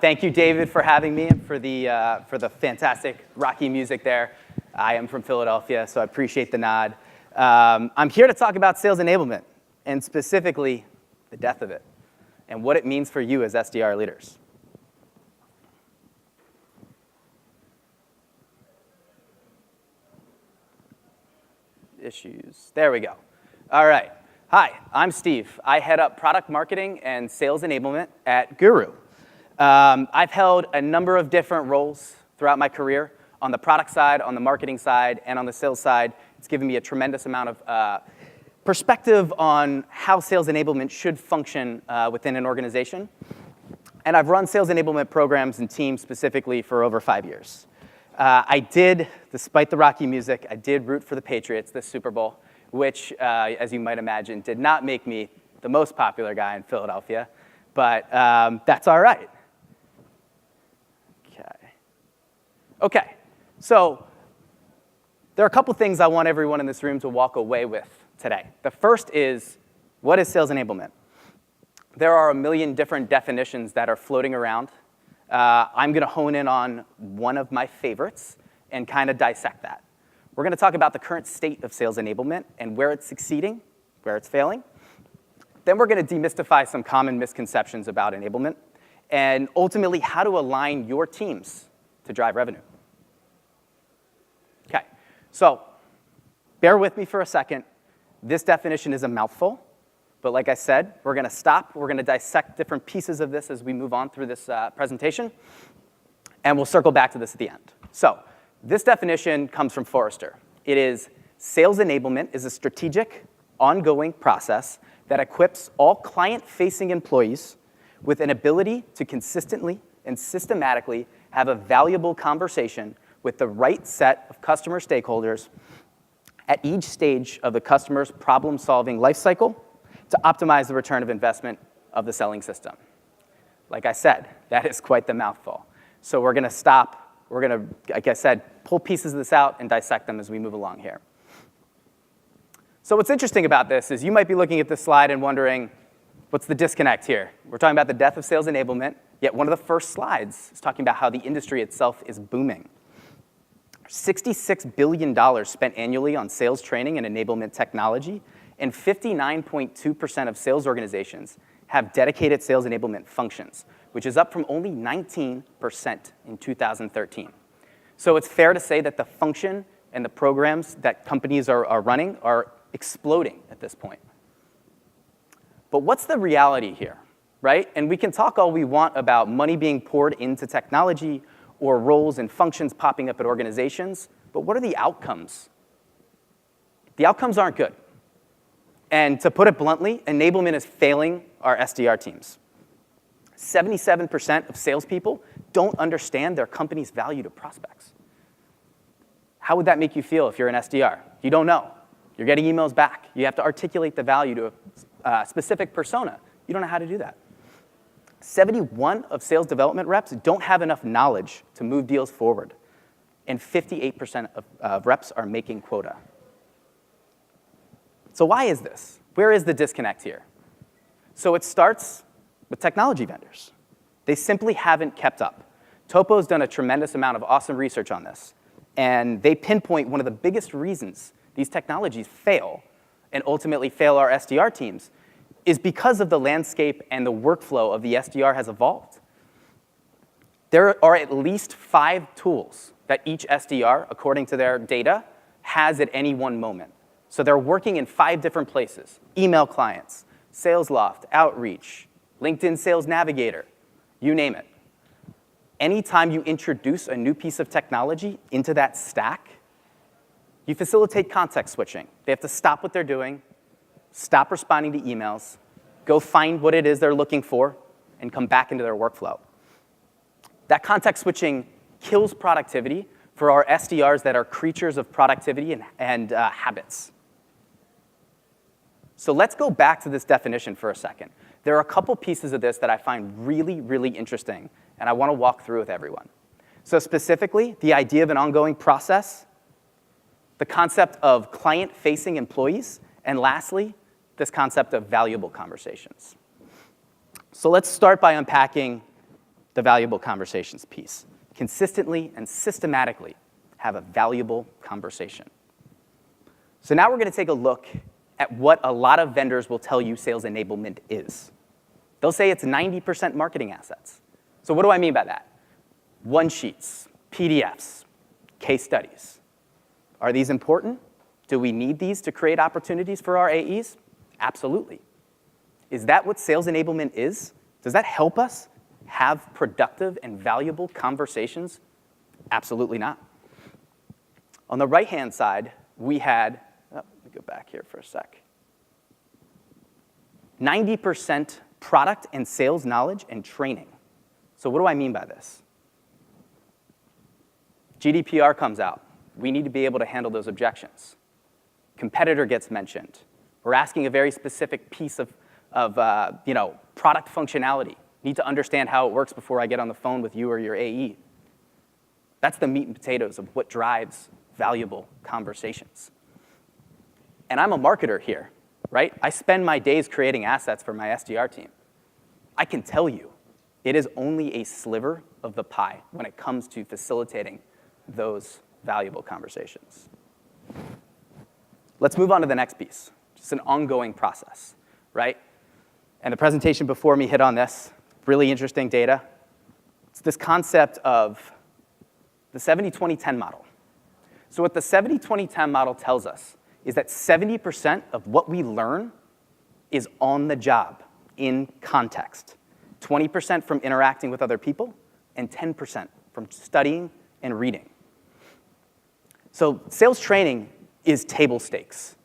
Thank you, David, for having me and for the fantastic Rocky music there. I am from Philadelphia, so I appreciate the nod. I'm here to talk about sales enablement, and specifically the death of it, and what it means for you as SDR leaders. Issues. There we go. All right. Hi, I'm Steve. I head up product marketing and sales enablement at Guru. I've held a number of different roles throughout my career on the product side, on the marketing side, and on the sales side. It's given me a tremendous amount of perspective on how sales enablement should function within an organization. And I've run sales enablement programs and teams specifically for over 5 years. I did, despite the Rocky music, I did root for the Patriots this Super Bowl, which, as you might imagine, did not make me the most popular guy in Philadelphia. But that's all right. Okay, so there are a couple things I want everyone in this room to walk away with today. The first is, what is sales enablement? There are a million different definitions that are floating around. I'm going to hone in on one of my favorites and kind of dissect that. We're going to talk about the current state of sales enablement and where it's succeeding, where it's failing. Then we're going to demystify some common misconceptions about enablement, and ultimately how to align your teams to drive revenue. Okay, so bear with me for a second. This definition is a mouthful, but like I said, we're going to stop. We're going to dissect different pieces of this as we move on through this presentation, and we'll circle back to this at the end. So this definition comes from Forrester. It is, sales enablement is a strategic, ongoing process that equips all client-facing employees with an ability to consistently and systematically have a valuable conversation with the right set of customer stakeholders at each stage of the customer's problem-solving life cycle to optimize the return of investment of the selling system. Like I said, that is quite the mouthful. So we're going to stop. We're going to, like I said, pull pieces of this out and dissect them as we move along here. So what's interesting about this is you might be looking at this slide and wondering, what's the disconnect here? We're talking about the death of sales enablement, yet one of the first slides is talking about how the industry itself is booming. $66 billion spent annually on sales training and enablement technology, and 59.2% of sales organizations have dedicated sales enablement functions, which is up from only 19% in 2013. So it's fair to say that the function and the programs that companies are running are exploding at this point. But what's the reality here, right? And we can talk all we want about money being poured into technology or roles and functions popping up at organizations, but what are the outcomes? The outcomes aren't good. And to put it bluntly, enablement is failing our SDR teams. 77% of salespeople don't understand their company's value to prospects. How would that make you feel if you're an SDR? You don't know. You're getting emails back. You have to articulate the value to a specific persona. You don't know how to do that. 71 of sales development reps don't have enough knowledge to move deals forward, and 58% of reps are making quota. So why is this? Where is the disconnect here? So it starts with technology vendors. They simply haven't kept up. Topo's done a tremendous amount of awesome research on this, and they pinpoint one of the biggest reasons these technologies fail and ultimately fail our SDR teams is because of the landscape and the workflow of the SDR has evolved. There are at least 5 tools that each SDR, according to their data, has at any one moment. So they're working in 5 different places: email clients, SalesLoft, Outreach, LinkedIn Sales Navigator, you name it. Anytime you introduce a new piece of technology into that stack, you facilitate context switching. They have to stop what they're doing, stop responding to emails, go find what it is they're looking for, and come back into their workflow. That context switching kills productivity for our SDRs that are creatures of productivity and habits. So let's go back to this definition for a second. There are a couple pieces of this that I find really, really interesting, and I want to walk through with everyone. So specifically, the idea of an ongoing process, the concept of client-facing employees, and lastly, this concept of valuable conversations. So let's start by unpacking the valuable conversations piece. Consistently and systematically have a valuable conversation. So now we're going to take a look at what a lot of vendors will tell you sales enablement is. They'll say it's 90% marketing assets. So what do I mean by that? One-sheets, PDFs, case studies. Are these important? Do we need these to create opportunities for our AEs? Absolutely. Is that what sales enablement is? Does that help us have productive and valuable conversations? Absolutely not. On the right-hand side, we had, let me go back here for a sec. 90% product and sales knowledge and training. So what do I mean by this? GDPR comes out. We need to be able to handle those objections. Competitor gets mentioned. We're asking a very specific piece of product functionality. Need to understand how it works before I get on the phone with you or your AE. That's the meat and potatoes of what drives valuable conversations. And I'm a marketer here, right? I spend my days creating assets for my SDR team. I can tell you, it is only a sliver of the pie when it comes to facilitating those valuable conversations. Let's move on to the next piece. It's an ongoing process, right? And the presentation before me hit on this. Really interesting data. It's this concept of the 70-20-10 model. So what the 70-20-10 model tells us is that 70% of what we learn is on the job, in context. 20% from interacting with other people, and 10% from studying and reading. So sales training is table stakes,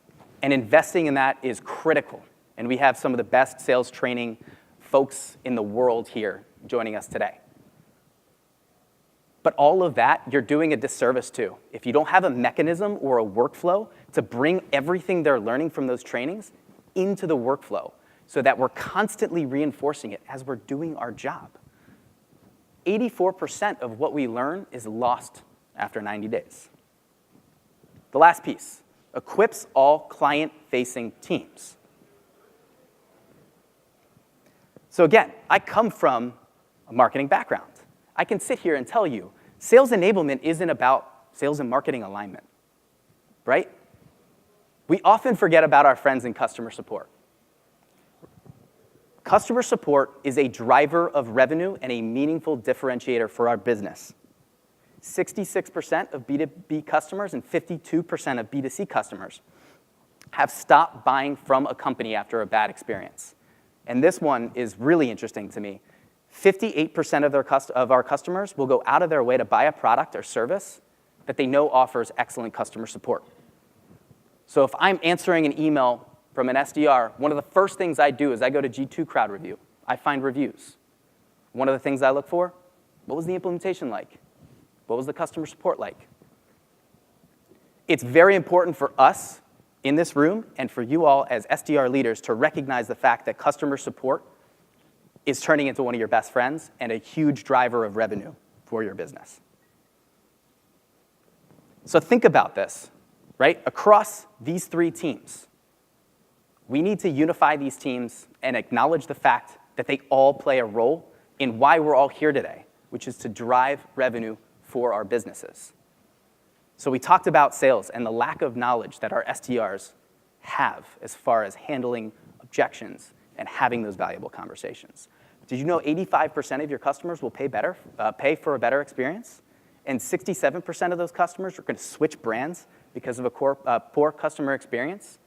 and investing in that is critical. And we have some of the best sales training folks in the world here joining us today. But all of that, you're doing a disservice to. If you don't have a mechanism or a workflow to bring everything they're learning from those trainings into the workflow so that we're constantly reinforcing it as we're doing our job. 84% of what we learn is lost after 90 days. The last piece, equips all client-facing teams. So again, I come from a marketing background. I can sit here and tell you, sales enablement isn't about sales and marketing alignment, right? We often forget about our friends in customer support. Customer support is a driver of revenue and a meaningful differentiator for our business. 66% of B2B customers and 52% of B2C customers have stopped buying from a company after a bad experience. And this one is really interesting to me. 58% of our customers will go out of their way to buy a product or service that they know offers excellent customer support. So if I'm answering an email from an SDR, one of the first things I do is I go to G2 Crowd Review. I find reviews. One of the things I look for, what was the implementation like? What was the customer support like? It's very important for us in this room and for you all as SDR leaders to recognize the fact that customer support is turning into one of your best friends and a huge driver of revenue for your business. So think about this, right? Across these three teams, we need to unify these teams and acknowledge the fact that they all play a role in why we're all here today, which is to drive revenue for our businesses. So we talked about sales and the lack of knowledge that our SDRs have as far as handling objections and having those valuable conversations. Did you know 85% of your customers will pay for a better experience? And 67% of those customers are going to switch brands because of a poor customer experience?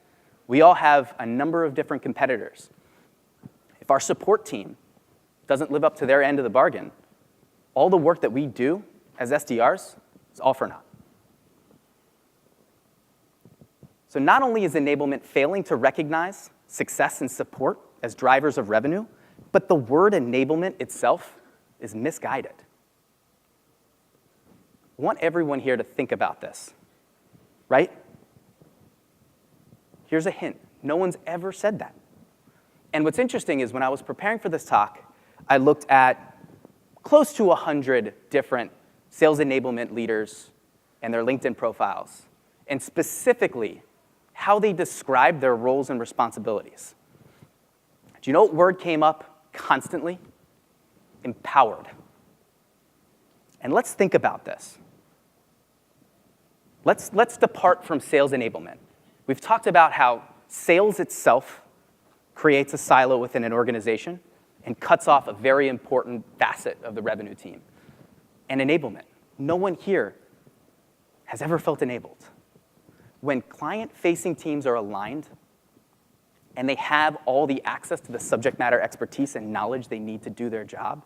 We all have a number of different competitors. If our support team doesn't live up to their end of the bargain, all the work that we do as SDRs is all for naught. So not only is enablement failing to recognize success and support as drivers of revenue, but the word enablement itself is misguided. I want everyone here to think about this, right? Here's a hint. No one's ever said that. And what's interesting is when I was preparing for this talk, I looked at close to 100 different sales enablement leaders and their LinkedIn profiles, and specifically how they describe their roles and responsibilities. Do you know what word came up constantly? Empowered. And let's think about this. Let's depart from sales enablement. We've talked about how sales itself creates a silo within an organization and cuts off a very important facet of the revenue team. And enablement. No one here has ever felt enabled. When client-facing teams are aligned and they have all the access to the subject matter expertise and knowledge they need to do their job,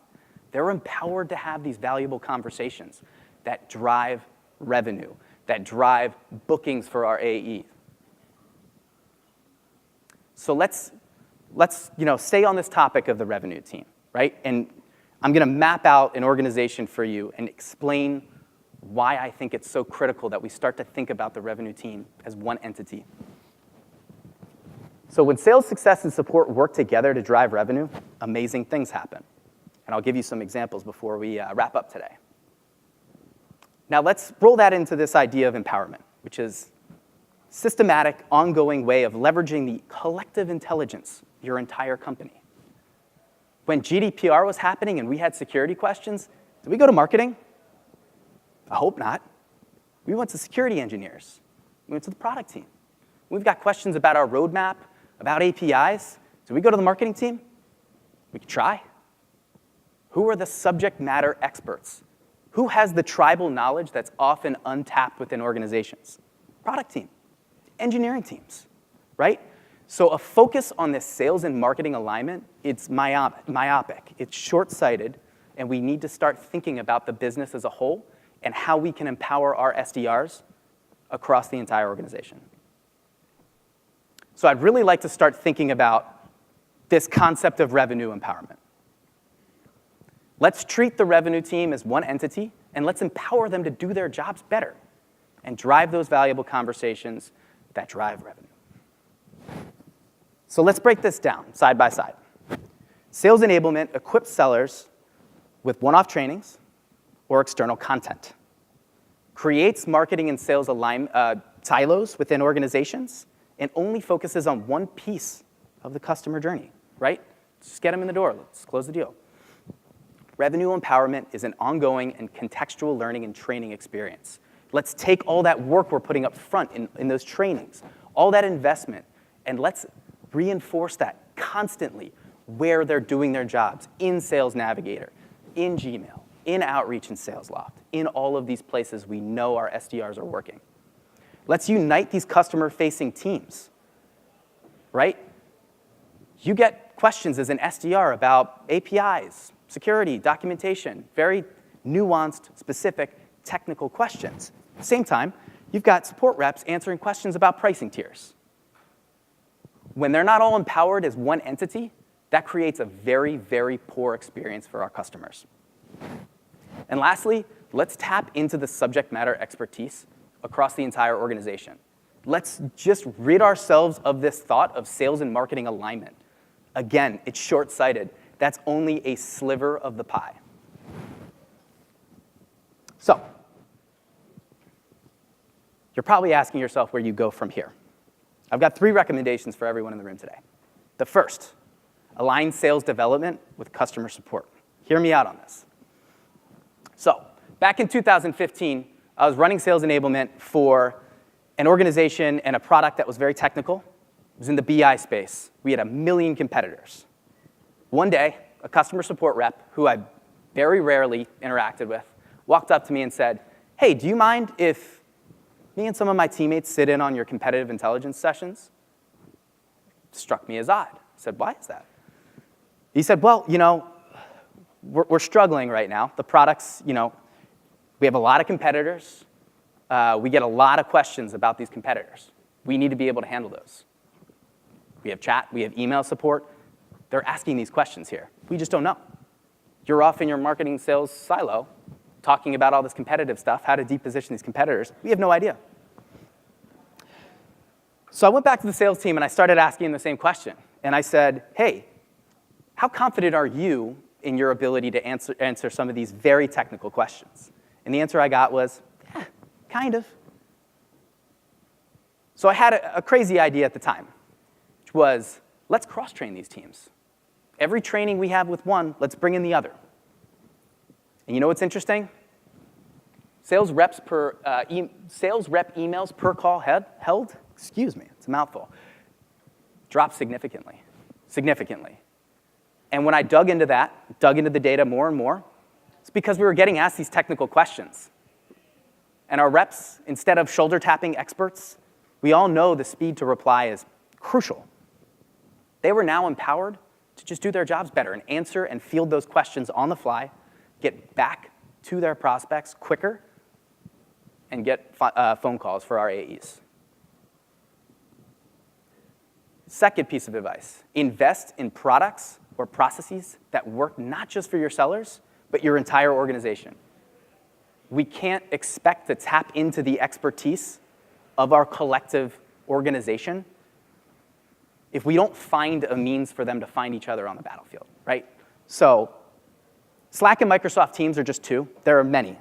they're empowered to have these valuable conversations that drive revenue, that drive bookings for our AE. So let's stay on this topic of the revenue team, right? And I'm going to map out an organization for you and explain why I think it's so critical that we start to think about the revenue team as one entity. So when sales success and support work together to drive revenue, amazing things happen. And I'll give you some examples before we wrap up today. Now let's roll that into this idea of empowerment, which is systematic, ongoing way of leveraging the collective intelligence of your entire company. When GDPR was happening and we had security questions, did we go to marketing? I hope not. We went to security engineers. We went to the product team. We've got questions about our roadmap, about APIs. Did we go to the marketing team? We could try. Who are the subject matter experts? Who has the tribal knowledge that's often untapped within organizations? Product team, engineering teams, right? So a focus on this sales and marketing alignment, it's myopic, it's short-sighted, and we need to start thinking about the business as a whole and how we can empower our SDRs across the entire organization. So I'd really like to start thinking about this concept of revenue empowerment. Let's treat the revenue team as one entity, and let's empower them to do their jobs better and drive those valuable conversations that drive revenue. So let's break this down side by side. Sales enablement equips sellers with one-off trainings or external content, creates marketing and sales silos within organizations, and only focuses on one piece of the customer journey, right? Just get them in the door. Let's close the deal. Revenue empowerment is an ongoing and contextual learning and training experience. Let's take all that work we're putting up front in those trainings, all that investment, and let's reinforce that constantly where they're doing their jobs, in Sales Navigator, in Gmail, in Outreach and Sales Loft, in all of these places we know our SDRs are working. Let's unite these customer-facing teams, right? You get questions as an SDR about APIs, security, documentation, very nuanced, specific, technical questions. At the same time, you've got support reps answering questions about pricing tiers. When they're not all empowered as one entity, that creates a very, very poor experience for our customers. And lastly, let's tap into the subject matter expertise across the entire organization. Let's just rid ourselves of this thought of sales and marketing alignment. Again, it's short-sighted. That's only a sliver of the pie. So, you're probably asking yourself where you go from here. I've got 3 recommendations for everyone in the room today. The first, align sales development with customer support. Hear me out on this. So, back in 2015, I was running sales enablement for an organization and a product that was very technical. It was in the BI space. We had 1 million competitors. One day, a customer support rep, who I very rarely interacted with, walked up to me and said, "Hey, do you mind if me and some of my teammates sit in on your competitive intelligence sessions?" It struck me as odd. I said, "Why is that?" He said, "Well, we're struggling right now. The products, we have a lot of competitors. We get a lot of questions about these competitors. We need to be able to handle those. We have chat, we have email support. They're asking these questions here. We just don't know. You're off in your marketing sales silo talking about all this competitive stuff, how to deposition these competitors. We have no idea." So I went back to the sales team and I started asking them the same question. And I said, "Hey, how confident are you in your ability to answer some of these very technical questions?" And the answer I got was, kind of. So I had a crazy idea at the time, which was, let's cross-train these teams. Every training we have with one, let's bring in the other. And you know what's interesting? Sales rep emails per call held, excuse me, it's a mouthful, dropped significantly. And when I dug into the data more and more, it's because we were getting asked these technical questions. And our reps, instead of shoulder tapping experts, we all know the speed to reply is crucial. They were now empowered to just do their jobs better and answer and field those questions on the fly, get back to their prospects quicker, and get phone calls for our AEs. Second piece of advice, invest in products or processes that work not just for your sellers, but your entire organization. We can't expect to tap into the expertise of our collective organization if we don't find a means for them to find each other on the battlefield, right? So Slack and Microsoft Teams are just two. There are many.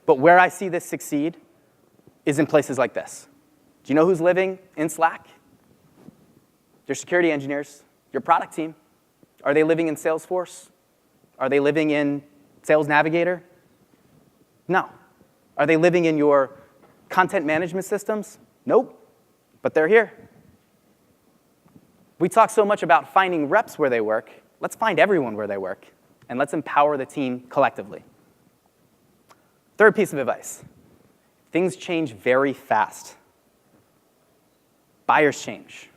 But where I see this succeed is in places like this. Do you know who's living in Slack? Your security engineers, your product team. Are they living in Salesforce? Are they living in Sales Navigator? No. Are they living in your content management systems? Nope. But they're here. We talk so much about finding reps where they work. Let's find everyone where they work, and let's empower the team collectively. Third piece of advice. Things change very fast. Buyers change.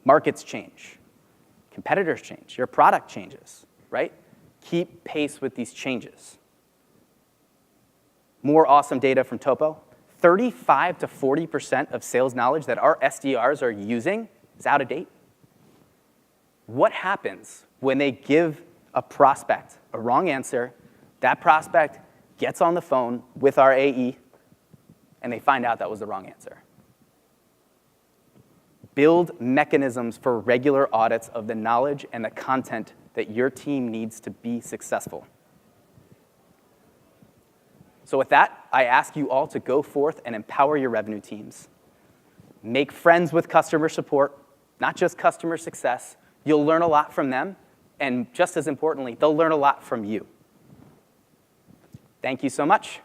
Markets change. Competitors change. Your product changes, right? Keep pace with these changes. More awesome data from Topo. 35 to 40% of sales knowledge that our SDRs are using is out of date. What happens when they give a prospect a wrong answer, that prospect gets on the phone with our AE, and they find out that was the wrong answer? Build mechanisms for regular audits of the knowledge and the content that your team needs to be successful. So with that, I ask you all to go forth and empower your revenue teams. Make friends with customer support, not just customer success. You'll learn a lot from them, and just as importantly, they'll learn a lot from you. Thank you so much.